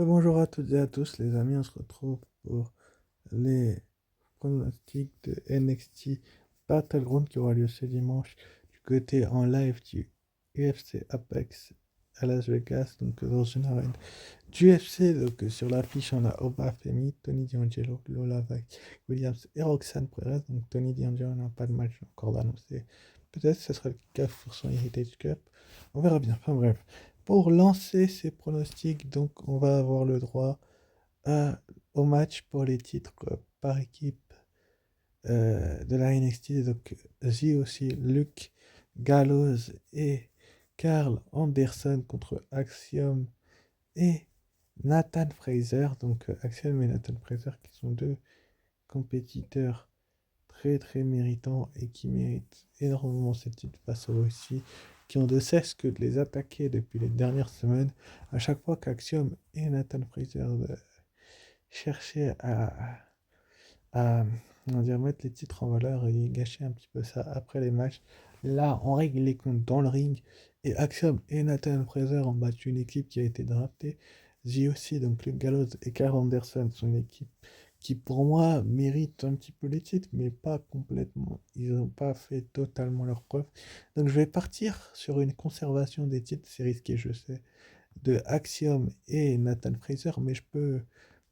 Bonjour à toutes et à tous, les amis. On se retrouve pour les pronostics de NXT Battleground qui aura lieu ce dimanche du côté en live du UFC Apex à Las Vegas, donc dans une arène du UFC. Donc sur l'affiche, on a Oba Femi, Tony D'Angelo, Lola Williams et Roxanne Perez. Donc Tony D'Angelo n'a pas de match encore d'annoncer. Peut-être que ce sera le cas pour son Heritage Cup. On verra bien. Enfin bref. Pour lancer ces pronostics, donc on va avoir le droit au match pour les titres par équipe de la NXT. Donc, j'ai aussi Luke Gallows et Carl Anderson contre Axiom et Nathan Fraser. Donc, Axiom et Nathan Fraser qui sont deux compétiteurs très très méritants et qui méritent énormément ce titre face aux aussi, qui ont de cesse que de les attaquer depuis les dernières semaines. À chaque fois qu'Axiom et Nathan Fraser cherchaient à on va dire, mettre les titres en valeur et gâcher un petit peu ça après les matchs. Là, on règle les comptes dans le ring et Axiom et Nathan Fraser ont battu une équipe qui a été draftée. J'ai aussi, donc Luke Gallows et Carl Anderson sont une équipe qui, pour moi, mérite un petit peu les titres, mais pas complètement. Ils n'ont pas fait totalement leur preuve. Donc, je vais partir sur une conservation des titres. C'est risqué, je sais, de Axiom et Nathan Fraser, mais je peux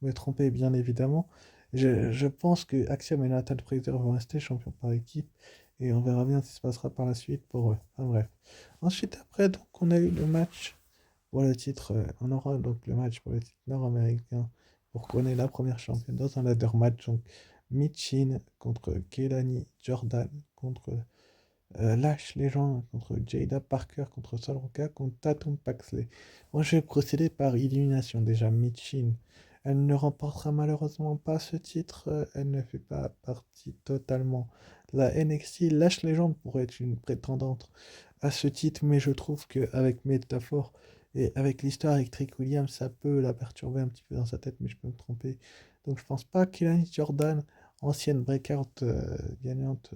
me tromper, bien évidemment. Je pense que Axiom et Nathan Fraser vont rester champions par équipe et on verra bien ce qui se passera par la suite pour eux. Enfin bref. Ensuite, après, donc, on a eu le match pour le titre. On aura donc le match pour le titre nord-américain pour couronner la première championne dans un ladder match. Donc, Michin contre Kelani Jordan contre Lash Legend contre Jada Parker contre Sol Ruka contre Tatum Paxley. Moi, je vais procéder par élimination. Déjà, Michin, elle ne remportera malheureusement pas ce titre. Elle ne fait pas partie totalement de la NXT. Lash Legend pourrait être une prétendante à ce titre, mais je trouve qu'avec Métaphore et avec l'histoire avec Trick Williams, ça peut la perturber un petit peu dans sa tête, mais je peux me tromper. Donc, je pense pas qu'Elani Jordan, ancienne breakout gagnante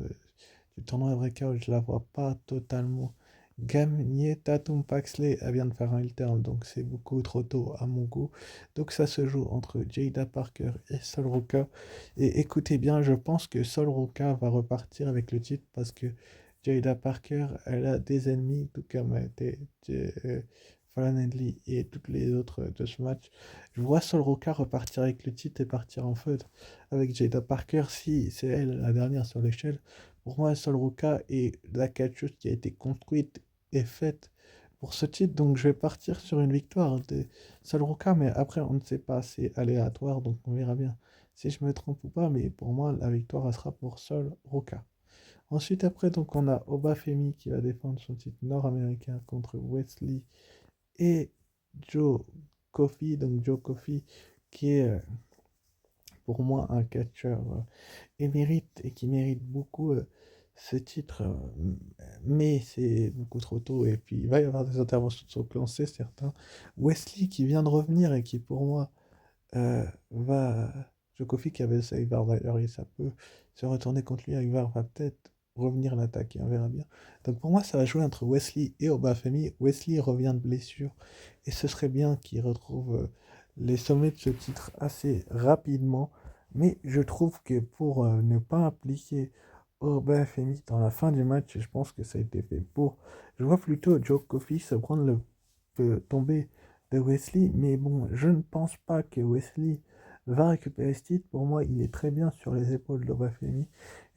du tournoi Breakout, je la vois pas totalement gagner. Tatum Paxley, elle vient de faire un turn, donc c'est beaucoup trop tôt à mon goût. Donc ça se joue entre Jada Parker et Sol Ruka. Et écoutez bien, je pense que Sol Ruka va repartir avec le titre parce que Jada Parker, elle a des ennemis, tout comme Fallon Henley et toutes les autres de ce match. Je vois Sol Ruka repartir avec le titre et partir en feud avec Jada Parker si c'est elle la dernière sur l'échelle. Pour moi, Sol Ruka est la catcheuse qui a été construite et faite pour ce titre. Donc, je vais partir sur une victoire de Sol Ruka, mais après, on ne sait pas, c'est aléatoire, donc on verra bien si je me trompe ou pas. Mais pour moi, la victoire, elle sera pour Sol Ruka. Ensuite, après, donc, on a Obafemi qui va défendre son titre nord-américain contre Wesley et Joe Coffey. Donc, Joe Coffey qui est pour moi un catcheur émérite et qui mérite beaucoup ce titre, mais c'est beaucoup trop tôt. Et puis il va y avoir des interventions de son clan, c'est certain. Wesley qui vient de revenir et qui pour moi va. Jokovic qui avait ça, Ivar d'ailleurs, et ça peut se retourner contre lui. Ivar va peut-être revenir l'attaquer, on verra bien. Donc pour moi, ça va jouer entre Wesley et Obafemi. Wesley revient de blessure et ce serait bien qu'il retrouve les sommets de ce titre assez rapidement. Mais je trouve que pour ne pas impliquer Obafemi dans la fin du match, je pense que ça a été fait pour. Je vois plutôt Joe Coffey se prendre tomber de Wesley, mais bon, je ne pense pas que Wesley va récupérer ce titre. Pour moi, il est très bien sur les épaules d'Obafemi,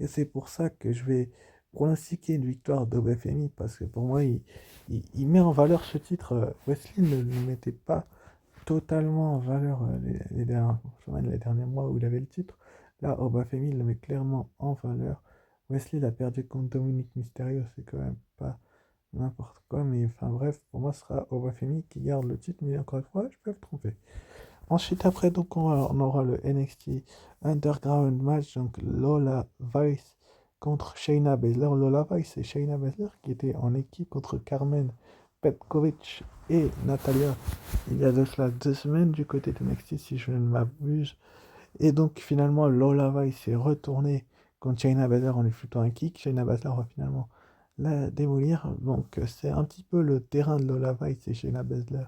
et c'est pour ça que je vais pronostiquer une victoire d'Obafemi, parce que pour moi, il met en valeur ce titre. Wesley ne le mettait pas totalement en valeur les dernières semaines, les derniers mois où il avait le titre. Là, Obafemi il le met clairement en valeur. Wesley l'a perdu contre Dominique Mysterio, c'est quand même pas n'importe quoi, mais enfin bref, pour moi, ce sera Obafemi qui garde le titre, mais encore une fois, je peux me tromper. Ensuite, après, donc, on aura le NXT Underground match, donc Lola Vice contre Shayna Baszler. Lola Vice et Shayna Baszler qui étaient en équipe contre Carmen Petkovic et Natalia il y a de cela 2 semaines du côté de NXT, si je ne m'abuse. Et donc, finalement, Lola Vice est retournée contre Shayna Baszler en lui foutant un kick. Shayna Baszler va finalement la démolir. Donc, c'est un petit peu le terrain de Lola Vice et Shayna Baszler.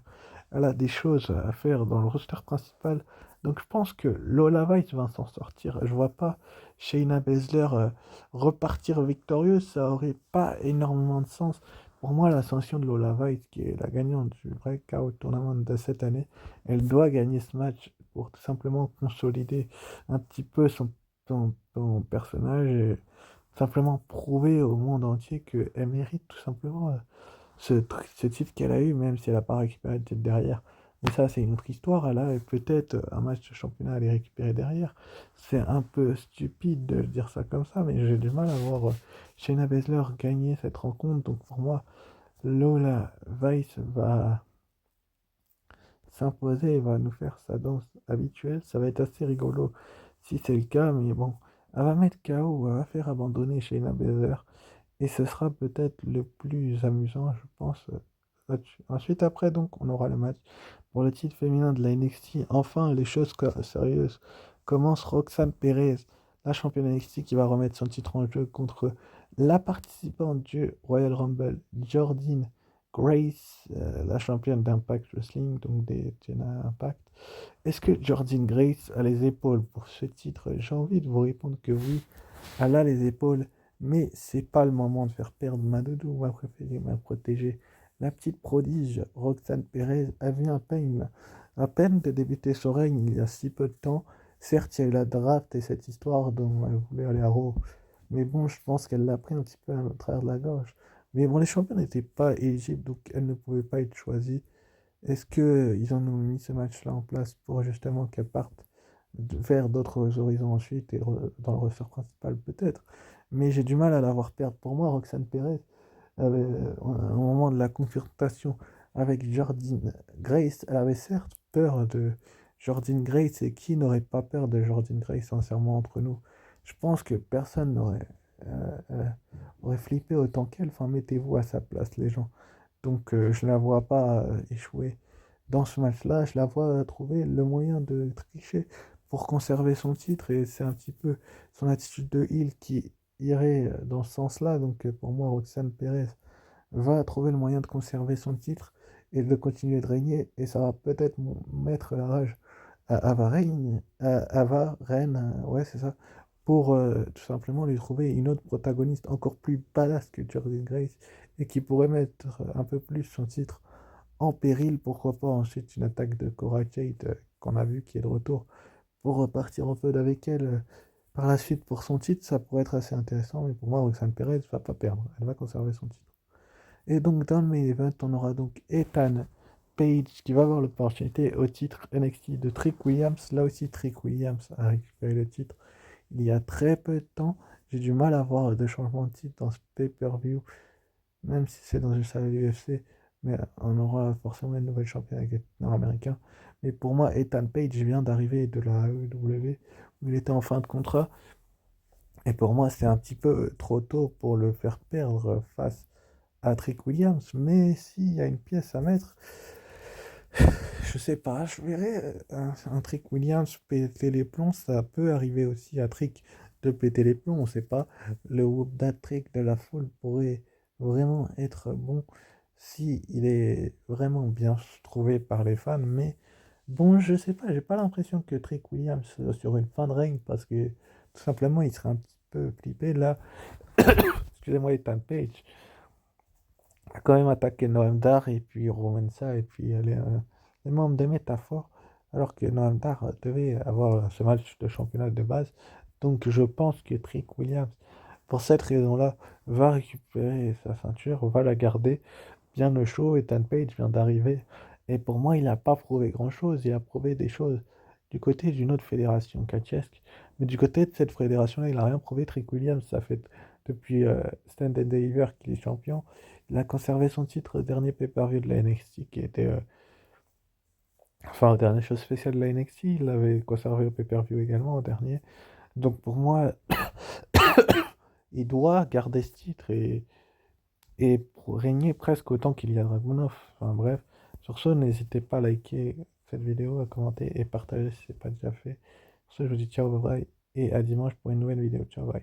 elle a des choses à faire dans le roster principal. Donc je pense que Lola Vice va s'en sortir. Je vois pas Shayna Baszler repartir victorieuse. Ça aurait pas énormément de sens. Pour moi, l'ascension de Lola Vice, qui est la gagnante du Breakout Tournament de cette année, elle doit gagner ce match pour tout simplement consolider un petit peu son personnage et simplement prouver au monde entier qu'elle mérite tout simplement ce titre qu'elle a eu, même si elle n'a pas récupéré le titre derrière. Mais ça, c'est une autre histoire. Elle a peut-être un match de championnat à aller récupérer derrière. C'est un peu stupide de dire ça comme ça, mais j'ai du mal à voir Shayna Baszler gagner cette rencontre. Donc pour moi, Lola Vice va s'imposer et va nous faire sa danse habituelle. Ça va être assez rigolo si c'est le cas, mais bon, elle va mettre KO, elle va faire abandonner Shayna Baszler. Et ce sera peut-être le plus amusant, je pense, là-dessus. Ensuite, après, donc, on aura le match pour le titre féminin de la NXT. Enfin, les choses sérieuses commencent. Roxanne Perez, la championne NXT, qui va remettre son titre en jeu contre la participante du Royal Rumble, Jordynne Grace, la championne d'Impact Wrestling, donc des TNA Impact. Est-ce que Jordynne Grace a les épaules pour ce titre? J'ai envie de vous répondre que oui, elle a les épaules. Mais c'est pas le moment de faire perdre ma doudou, ma préférée, ma protégée. La petite prodige Roxane Perez a vu à peine de débuter son règne il y a si peu de temps. Certes, il y a eu la draft et cette histoire dont elle voulait aller à Raw. Mais bon, je pense qu'elle l'a pris un petit peu à travers de la gorge. Mais bon, les champions n'étaient pas éligibles, donc elle ne pouvait pas être choisie. Est-ce qu'ils en ont mis ce match-là en place pour justement qu'elle parte vers d'autres horizons ensuite et dans le roster principal peut-être? Mais j'ai du mal à la voir perdre. Pour moi, Roxane Perez avait, au moment de la confrontation avec Jordynne Grace, elle avait certes peur de Jordynne Grace, et qui n'aurait pas peur de Jordynne Grace, sincèrement, entre nous? Je pense que personne n'aurait aurait flippé autant qu'elle. Enfin, mettez-vous à sa place, les gens. Donc je la vois pas échouer dans ce match-là. Je la vois trouver le moyen de tricher pour conserver son titre. Et c'est un petit peu son attitude de heel qui irait dans ce sens-là. Donc pour moi, Roxane Perez va trouver le moyen de conserver son titre et de continuer de régner. Et ça va peut-être mettre la rage à Ava Reine, ouais c'est ça, pour tout simplement lui trouver une autre protagoniste encore plus badass que Jordynne Grace et qui pourrait mettre un peu plus son titre en péril. Pourquoi pas ensuite une attaque de Cora Jade qu'on a vu qui est de retour pour repartir en feud avec elle par la suite pour son titre. Ça pourrait être assez intéressant, mais pour moi, Roxane Perez ne va pas perdre, elle va conserver son titre. Et donc dans le main event, on aura donc Ethan Page qui va avoir l'opportunité au titre NXT de Trick Williams. Là aussi, Trick Williams a récupéré le titre il y a très peu de temps. J'ai du mal à voir de changement de titre dans ce pay-per-view, même si c'est dans une salle de l'UFC. Mais on aura forcément une nouvelle championne avec les nord-américains. Mais pour moi, Ethan Page vient d'arriver de la AEW où il était en fin de contrat. Et pour moi, c'est un petit peu trop tôt pour le faire perdre face à Trick Williams. Mais s'il y a une pièce à mettre, je sais pas, je verrais un Trick Williams péter les plombs. Ça peut arriver aussi à Trick de péter les plombs, on sait pas. Le whoop that trick de la foule pourrait vraiment être bon si il est vraiment bien trouvé par les fans. Mais bon, je sais pas, j'ai pas l'impression que Trick Williams soit sur une fin de règne parce que tout simplement il serait un petit peu flippé là. Excusez-moi, Ethan Page a quand même attaqué Noam Dar et puis Romansa et puis les membres des métaphores, alors que Noam Dar devait avoir ce match de championnat de base. Donc je pense que Trick Williams, pour cette raison-là, va récupérer sa ceinture, va la garder bien au chaud. Ethan Page vient d'arriver et pour moi, il n'a pas prouvé grand-chose. Il a prouvé des choses du côté d'une autre fédération, Kachesk. Mais du côté de cette fédération-là, il n'a rien prouvé. Trick Williams, ça fait depuis Stand and Deliver qu'il est champion. Il a conservé son titre au dernier pay-per-view de la NXT qui était. Enfin, au dernier chose spéciale de la NXT, il l'avait conservé au pay-per-view également au dernier. Donc pour moi, il doit garder ce titre et régner presque autant qu'il y a Dragunov. Enfin bref, sur ce, n'hésitez pas à liker cette vidéo, à commenter et partager si ce n'est pas déjà fait. Sur ce, je vous dis ciao, bye bye, et à dimanche pour une nouvelle vidéo. Ciao, bye.